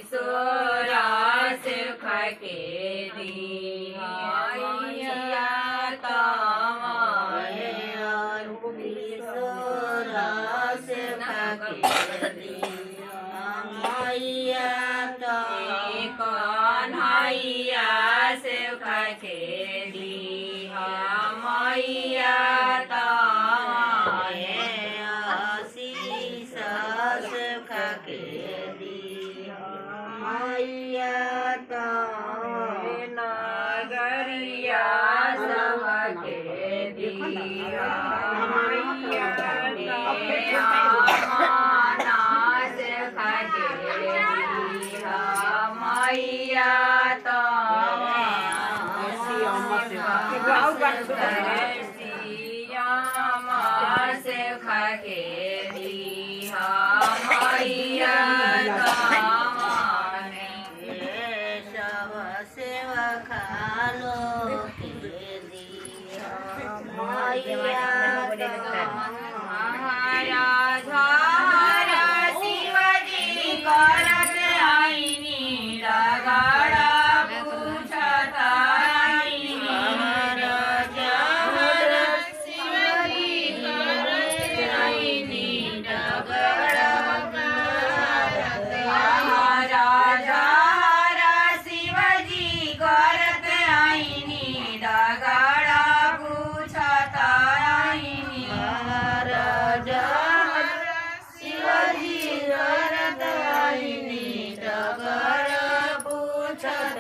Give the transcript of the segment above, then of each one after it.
सोरा सुख के दिया तमारे सोरा सुख के दिया मैया कन्हैया सुख के दिया मैया तमारे आशीष सुख के दिया मैया तमारे नगरिया सबके दिया मैया मैया से खके दिया मैया सब सेवा खालो के दिया मैया राधा शिवजी करत आईनी रगड़ा पूछत आईनी शिवजी करत आईनी रगड़ा राधा शिवजी करत आईनी रगड़ा पूछत आईनी शिवजी करत आईनी रगड़ा पूछत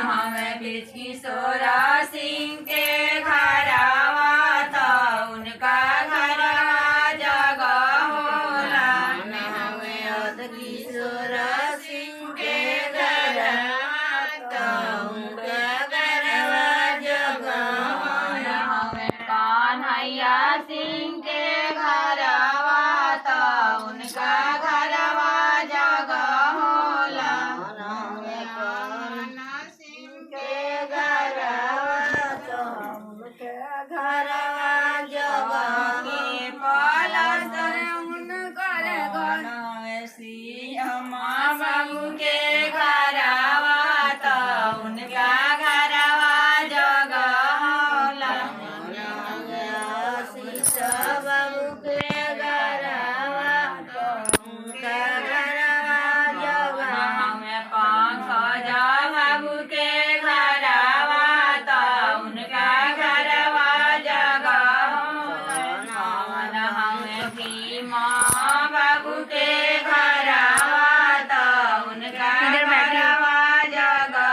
हमें बिछी सोरा सिंह के घरवा तो उनका घरवा जगह होला हमें अदगी सोरा सिंह के घरवा तो उनका घरवा जगह होला हमें कन्हैया सिंह के घरवा तो उनका घरवा जगह होला हमें कन्हैया सिंह के घरवा तो उनका घरवा जगह के पलस्तर उनकर गणेशी अम्मा बाबू के घरवा तो उनका घरवा जगह होला आशीष बाबू के घरवा तो उनका घरवा जगह हमें पंकज बाबू के घरवा तो उनका घरवा जगह होला हमें भीमा बाबू के घरवा तो उनका घरवा जगह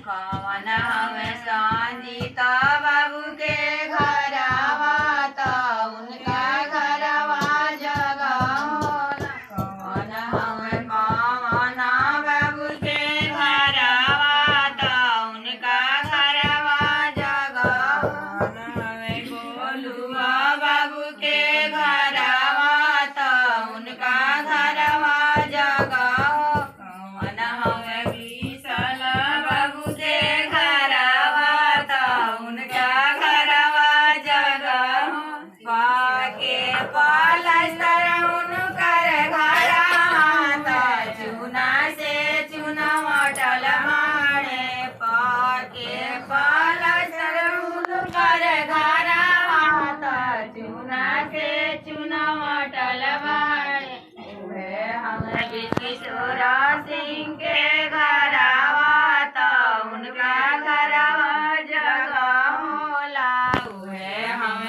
कवन हमें संजीता बाबू के घरवा तो उनका घरवा जगह होला कवन हमें पवना बाबू के घरवा तो उनका घरवा जगह होला हमें गोलुआ बाबू के घरवा तो उनका घरवा जगह कवन हमें विशाल बाबू के घरवा तो उनका घरवा जगह पाके पलस्तर उनकर घरवा तो चूना से चूना मटल मारे पाके पलस्तर उनकर घरवा तो चूना से चूना मटल मारे हमें बिछी सोरा